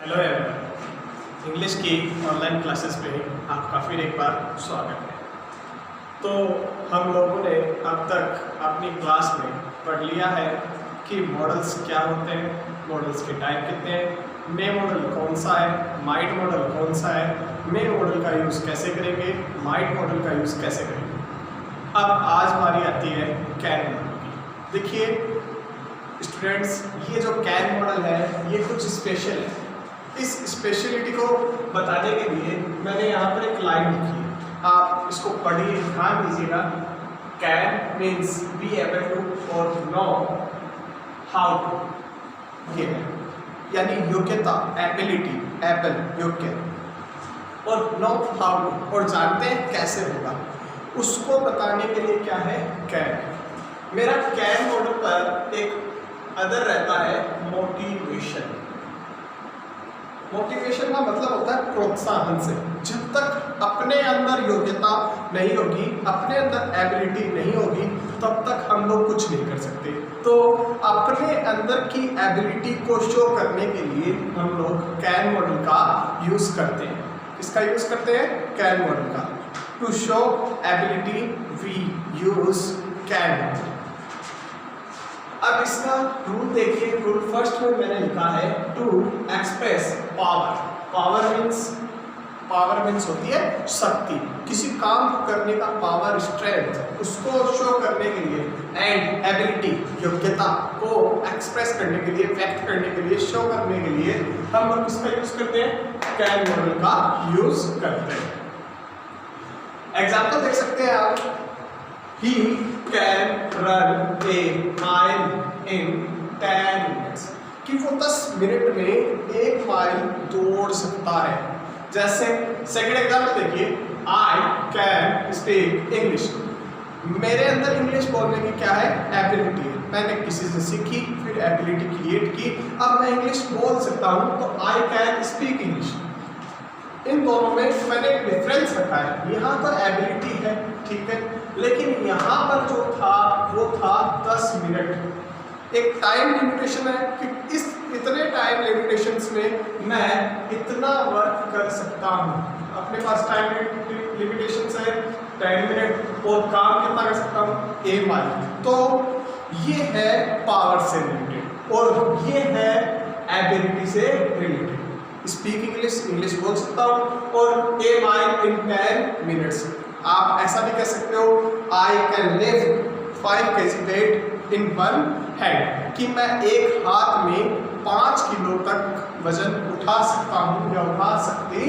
Hello everyone, English की online classes पे आपका फिर एक बार स्वागत है। तो हम लोगों ने अब तक अपनी क्लास में पढ़ लिया है कि मॉडल्स क्या होते हैं, मॉडल्स के टाइप कितने हैं, मे मॉडल कौन सा है, माइट मॉडल कौन सा है, मे मॉडल का यूज़ कैसे करेंगे, माइट मॉडल का यूज़ कैसे करेंगे। अब आज हमारी आती है कैन मॉडल की। देखिए स्टूडेंट्स, ये जो कैन मॉडल है ये कुछ स्पेशल है। इस स्पेशलिटी को बताने के लिए मैंने यहाँ पर एक लाइन लिखी है, आप इसको पढ़िए, ध्यान दीजिएगा। Can means be able to और नो हाउ टू, ये है यानी योग्यता, एबिलिटी, एबल योग्य, और नो हाउ टू और जानते हैं कैसे होगा, उसको बताने के लिए क्या है कैन। मेरा कैन मॉडल पर एक अदर रहता है मोटिवेशन। मोटिवेशन का मतलब होता है प्रोत्साहन से। जब तक अपने अंदर योग्यता नहीं होगी, अपने अंदर एबिलिटी नहीं होगी, तब तक हम लोग कुछ नहीं कर सकते। तो अपने अंदर की एबिलिटी को शो करने के लिए हम लोग कैन मॉडल का यूज़ करते हैं। किसका यूज़ करते हैं? कैन मॉडल का। To show ability we use can modal. अब इसका रूल देखिए। रूल फर्स्ट में मैंने लिखा है to express power. Power means होती है शक्ति, किसी काम को करने का पावर, स्ट्रेंथ, उसको शो करने के लिए, एंड एबिलिटी योग्यता को एक्सप्रेस करने के लिए, व्यक्त करने के लिए, शो करने के लिए हम लोग किसका यूज करते हैं? कैन मॉडल का यूज करते हैं। एग्जाम्पल देख सकते हैं आप। He can run a mile in 10 minutes, कि वो 10 मिनट में 1 माइल दौड़ सकता है। जैसे सेकंड एग्जाम्पल देखिए, I can speak English। मेरे अंदर इंग्लिश बोलने की क्या है? एबिलिटी है। मैंने किसी से सीखी, फिर एबिलिटी क्रिएट की, अब मैं इंग्लिश बोल सकता हूँ, तो I can speak English। इन दोनों में मैंने एक डिफरेंस रखा है। यहाँ तो एबिलिटी है, ठीक है, लेकिन यहाँ पर जो था वो था 10 मिनट। एक टाइम लिमिटेशन है कि इस इतने टाइम लिमिटेशंस में मैं इतना वर्क कर सकता हूँ। अपने पास टाइम लिमिटेशंस है 10 मिनट, और काम कितना कर सकता हूँ? 1 माइल। तो ये है पावर से रिलेटेड और ये है एबिलिटी से रिलेटेड। स्पीक इंग्लिश बोल सकता हूँ, और ए माइल इन 10 मिनट्स। आप ऐसा भी कह सकते हो, I can lift 5 kg weight in 1 hand, कि मैं एक हाथ में 5 किलो तक वजन उठा सकता हूँ या उठा सकती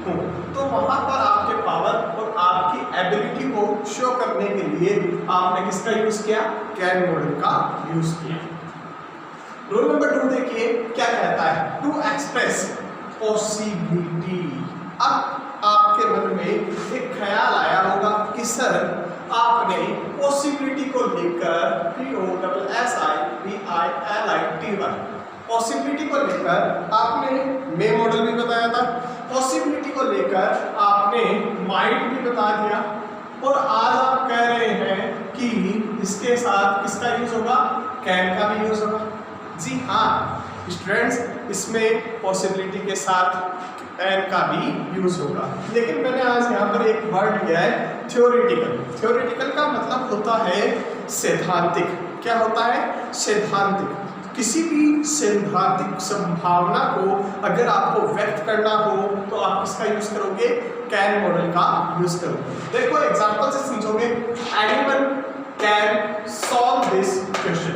हूँ। तो वहाँ पर आपके पावर और आपकी एबिलिटी को शो करने के लिए आपने किसका यूज़ किया? कैन मॉडल का यूज़ किया। रूल नंबर 2 देखिए क्या कहता है, टू एक्सप्रेस पॉसिबिलिटी। अब आपके मन में एक ख्याल आया होगा कि सर आपने पॉसिबिलिटी को लेकर POSSIBILITY पॉसिबिलिटी को लेकर आपने मे मॉडल भी बताया था, पॉसिबिलिटी को लेकर आपने माइट भी बता दिया, और आज आप कह रहे हैं कि इसके साथ किसका यूज होगा? कैन का भी यूज होगा। जी हाँ स्टूडेंट्स, इसमें पॉसिबिलिटी के साथ कैन का भी यूज होगा, लेकिन मैंने आज यहाँ पर एक वर्ड लिया है थ्योरेटिकल। थ्योरेटिकल का मतलब होता है सैद्धांतिक। क्या होता है? सैद्धांतिक। किसी भी सैद्धांतिक संभावना को अगर आपको व्यक्त करना हो तो आप किसका यूज करोगे? कैन मॉडल का यूज करोगे। देखो एग्जांपल से समझोगे। Anyone can solve this question.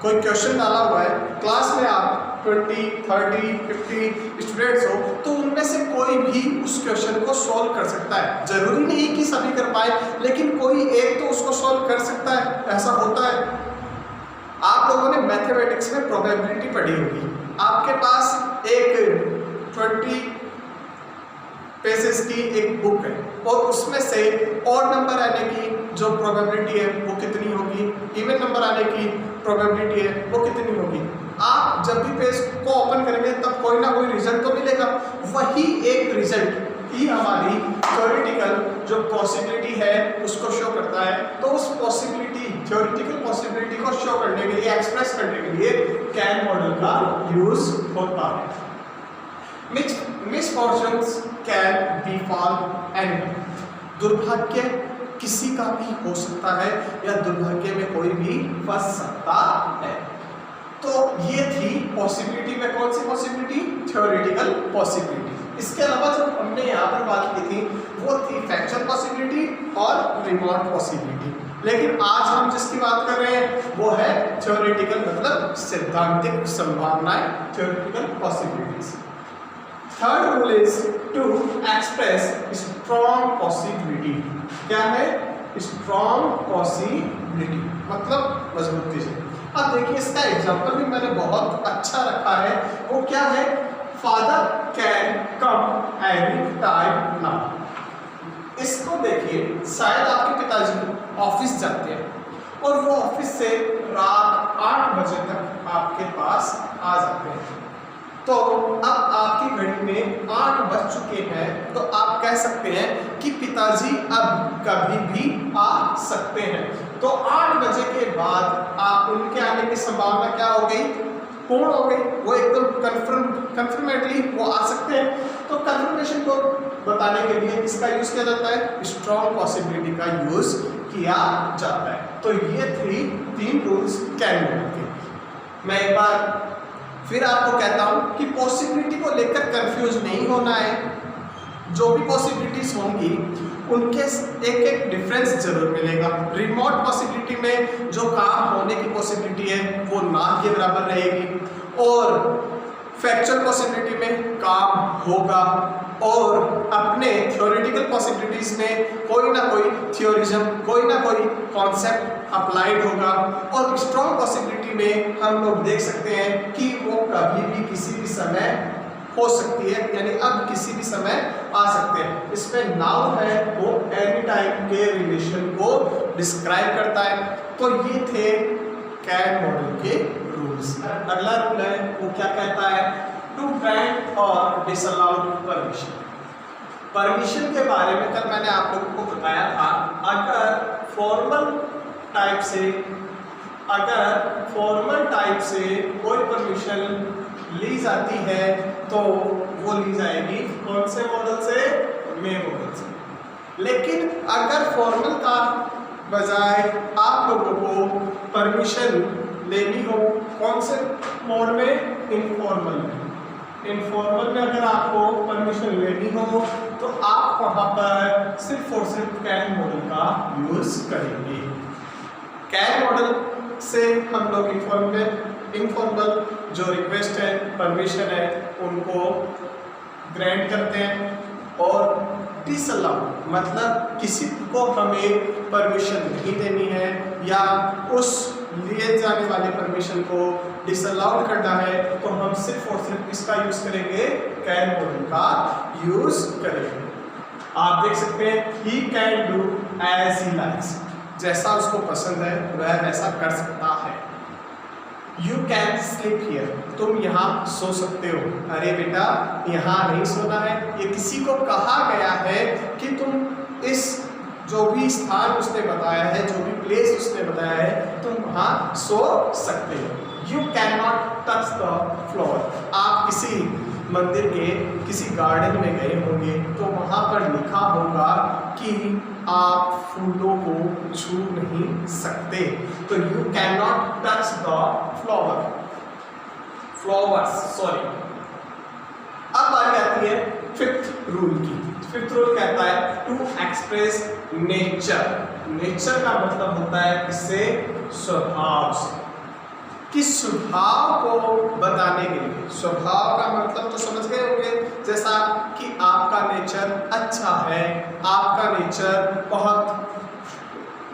कोई क्वेश्चन डाला हुआ है क्लास में, आप 20, 30, 50 स्टूडेंट्स हो, तो उनमें से कोई भी उस क्वेश्चन को सॉल्व कर सकता है। जरूरी नहीं कि सभी कर पाए, लेकिन कोई एक तो उसको सॉल्व कर सकता है। ऐसा होता है। आप लोगों ने मैथमेटिक्स में प्रोबेबिलिटी पढ़ी होगी। आपके पास एक 20 पेजेस की एक बुक है, और उसमें से ऑड नंबर आने की जो प्रोबेबिलिटी है वो कितनी होगी, इवन नंबर आने की प्रोबेबिलिटी है वो कितनी होगी। आप जब भी पेज को ओपन करेंगे तब कोई ना कोई रिजल्ट तो मिलेगा। वही एक रिजल्ट ही हमारी थ्योरेटिकल जो पॉसिबिलिटी है उसको शो करता है। तो उस पॉसिबिलिटी, थ्योरेटिकल पॉसिबिलिटी को शो करने के लिए, एक्सप्रेस करने के लिए कैन मॉडल का यूज होता है। मिसफॉर्चून्स कैन बीफॉल एनीवन, दुर्भाग्य किसी का भी हो सकता है या दुर्भाग्य में कोई भी फंस सकता है। तो ये थी पॉसिबिलिटी में, कौन सी पॉसिबिलिटी? Theoretical possibility. इसके अलावा जो हमने यहाँ पर बात की थी वो थी फैक्चुअल पॉसिबिलिटी और रिमोट पॉसिबिलिटी, लेकिन आज हम जिसकी बात कर रहे हैं वो है थ्योरेटिकल, मतलब सैद्धांतिक संभावनाएं, theoretical possibilities. Third rule is to express strong possibility. क्या है? स्ट्रॉन्ग पॉसिबिलिटी मतलब मजबूती से। अब देखिए इसका एग्जांपल भी मैंने बहुत अच्छा रखा है, वो क्या है? Father can come any time now. इसको देखिए, शायद आपके पिताजी ऑफिस जाते हैं और वो ऑफिस से रात 8 बजे तक आपके पास आ जाते हैं। तो अब आपकी घड़ी में 8 बज चुके हैं, तो आप कह सकते हैं कि पिताजी अब कभी भी आ सकते हैं। तो 8 बजे के बाद आप उनके आने की संभावना क्या हो गई? पूर्ण हो गई। वो एकदम कंफर्मेटली वो आ सकते हैं। तो कंफर्मेशन को बताने के लिए इसका यूज किया जाता है, स्ट्रॉन्ग पॉसिबिलिटी का यूज किया जाता है। तो ये 3 रूल्स कैन के। मैं एक बार फिर आपको कहता हूं कि पॉसिबिलिटी को लेकर कंफ्यूज नहीं होना है। जो भी पॉसिबिलिटीज होंगी उनके एक डिफरेंस जरूर मिलेगा। रिमोट पॉसिबिलिटी में जो काम होने की पॉसिबिलिटी है वो ना के बराबर रहेगी, और फैक्चुअल पॉसिबिलिटी में काम होगा, और अपने थ्योरेटिकल पॉसिबिलिटीज में कोई ना कोई थ्योरिज्म, कोई ना कोई कॉन्सेप्ट अप्लाइड होगा। और स्ट्रॉन्ग पॉसिबिलिटी में हम लोग देख सकते हैं कि वो कभी भी किसी भी समय हो सकती है, यानी अब किसी भी समय आ सकते हैं। इसमें नाउन है वो एनी टाइम के रिलेशन को डिस्क्राइब करता है। तो ये थे कैन मॉडल के रूल्स। अगला रूल है वो क्या कहता है? टू ग्रांट और डिसअलाउड परमिशन। परमिशन के बारे में कल मैंने आप लोगों को बताया था, अगर फॉर्मल टाइप से कोई परमिशन ली जाती है तो वो ली जाएगी कौन से मॉडल से? मे मॉडल से। लेकिन अगर फॉर्मल का बजाय आप लोगों को परमिशन लेनी हो कौन से मोड में? इनफॉर्मल में। इनफॉर्मल में अगर आपको परमिशन लेनी हो तो आप वहां पर सिर्फ और सिर्फ कैन मॉडल का यूज करेंगे। कैन मॉडल से हम लोग इनफॉर्मल जो रिक्वेस्ट है, परमिशन है, उनको ग्रांट करते हैं। और डिसअलाउ मतलब किसी को हमें परमिशन नहीं देनी है या उस लिए जाने वाले परमिशन को डिसअलाउड करना है, तो हम सिर्फ और सिर्फ इसका यूज करेंगे, कैन मॉडल का यूज करेंगे। आप देख सकते हैं he can do as he likes, जैसा उसको पसंद है वह वैसा कर सकता है। यू कैन स्लीप हियर, तुम यहाँ सो सकते हो। अरे बेटा यहाँ नहीं सोना है। ये किसी को कहा गया है कि तुम इस जो भी स्थान उसने बताया है, जो भी प्लेस उसने बताया है, तुम वहाँ सो सकते हो। You can not touch the floor. आप किसी मंदिर के किसी गार्डन में गए होंगे तो वहाँ पर लिखा होगा कि आप फूलों को छू नहीं सकते। तो you can not touch the flowers sorry. अब बारी आती है फिफ्थ रूल की। फिफ्थ रूल कहता है टू एक्सप्रेस नेचर। नेचर का मतलब होता है किससे? स्वभाव से। कि स्वभाव को बताने के लिए, स्वभाव का मतलब तो समझ गए होंगे, जैसा कि आपका नेचर अच्छा है, आपका नेचर बहुत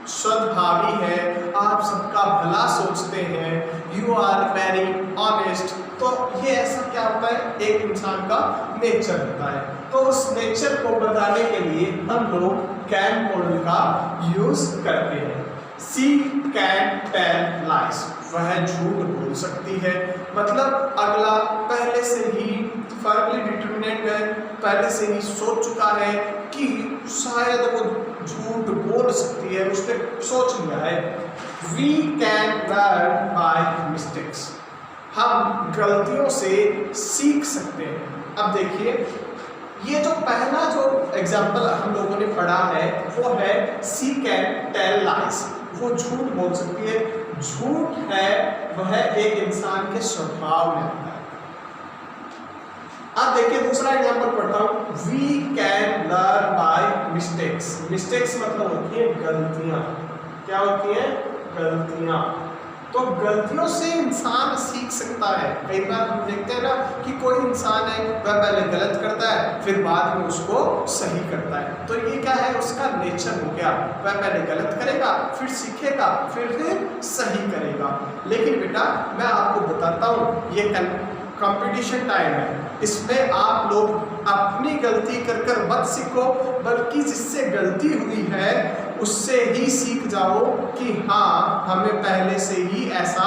सद्भावी है, आप सबका भला सोचते हैं, यू आर वेरी ऑनेस्ट। तो ये ऐसा क्या होता है? एक इंसान का नेचर होता है। तो उस नेचर को बताने के लिए हम लोग कैन मॉडल का यूज करते हैं। सी कैन टेल लाइज, वह झूठ बोल सकती है। मतलब अगला पहले से ही फर्मली डिटरमिनेट है, पहले से ही सोच चुका है कि शायद वो झूठ बोल सकती है, उसने सोच लिया है। We can learn by mistakes, हम गलतियों से सीख सकते हैं। अब देखिए ये जो पहला जो एग्जाम्पल हम लोगों ने पढ़ा है वो है सी कैन टेल लाइज, वो झूठ बोल सकती है। झूठ है वह एक इंसान के स्वभाव में आता है। अब देखिए दूसरा एग्जाम्पल पढ़ता हूं, we can learn by mistakes. Mistakes मतलब होती है गलतियां। क्या होती है? गलतियां। तो गलतियों से इंसान सीख सकता है। कई बार हम देखते हैं ना कि कोई इंसान है वह पहले गलत करता है फिर बाद में उसको सही करता है, तो ये क्या है? उसका नेचर हो गया। वह पहले गलत करेगा फिर सीखेगा फिर सही करेगा। लेकिन बेटा मैं आपको बताता हूँ ये कंपटीशन टाइम है, इसमें आप लोग अपनी गलती कर कर मत सीखो, बल्कि जिससे गलती हुई है उससे ही सीख जाओ कि हाँ हमें पहले से ही ऐसा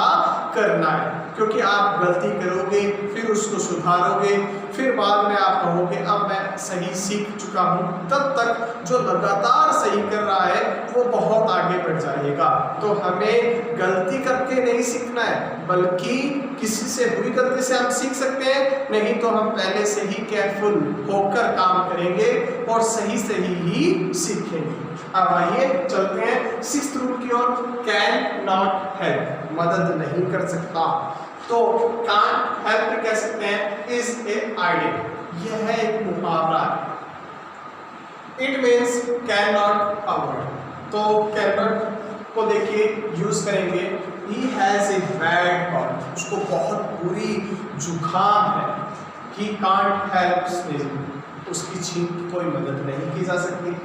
करना है। क्योंकि आप गलती करोगे फिर उसको सुधारोगे, फिर बाद में आप कहोगे अब मैं सही सीख चुका हूँ, तब तक जो लगातार सही कर रहा है वो बहुत आगे बढ़ जाएगा। तो हमें गलती करके नहीं सीखना है, बल्कि किसी से हुई गलती से हम सीख सकते हैं, नहीं तो हम पहले से ही केयरफुल होकर काम करेंगे और सही ही सीखेंगे। अब आइए चलते हैं सिक्स्थ रूल की ओर। कैन नॉट हेल्प, मदद नहीं कर सकता। तो कांट हेल्प कह सकते हैं इज ए आइडिया, यह है एक मुहावरा है। It means can not avoid. तो कैन नॉट को देखिए यूज करेंगे, he has a bad called, उसको बहुत बुरी जुकाम है। ही कांट हेल्प स्नीजिंग, उसकी छींक की कोई मदद नहीं की जा सकती।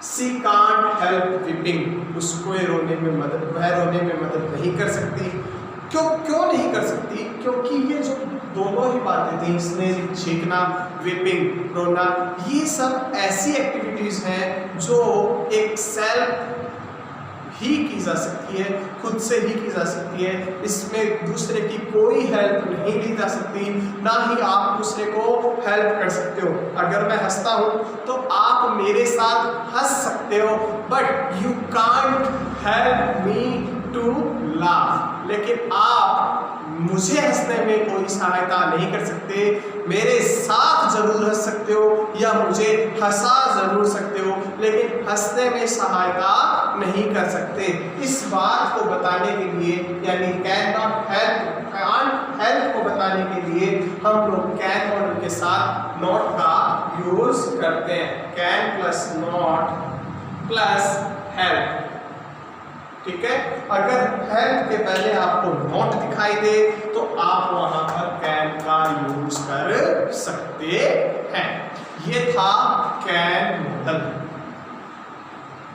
सी कांट हेल्प वीपिंग, उसको वह रोने में मदद नहीं कर सकती। क्यों नहीं कर सकती? क्योंकि ये जो दोनों ही बातें थी, स्नीजिंग छींकना, वीपिंग रोना, ये सब ऐसी एक्टिविटीज हैं जो एक सेल्फ ही की जा सकती है, खुद से ही की जा सकती है। इसमें दूसरे की कोई हेल्प नहीं ली जा सकती, ना ही आप दूसरे को हेल्प कर सकते हो। अगर मैं हंसता हूँ तो आप मेरे साथ हंस सकते हो, but you can't help me to laugh. लेकिन आप मुझे हंसने में कोई सहायता नहीं कर सकते। मेरे साथ जरूर हंस सकते हो या मुझे हंसा जरूर सकते हो, लेकिन हंसने में सहायता नहीं कर सकते। इस बात को बताने के लिए, यानी can not help, can't help को बताने के लिए हम लोग कैन मॉडल के साथ नॉट का यूज करते हैं। Can plus not plus help, ठीक है। अगर हेल्प के पहले आपको नॉट दिखाई दे तो आप वहां पर कैन का यूज कर सकते हैं। ये था कैन मॉडल।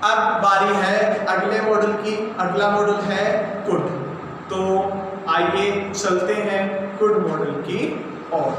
अब बारी है अगले मॉडल की। अगला मॉडल है कुड। तो आइए चलते हैं कुड मॉडल की ओर।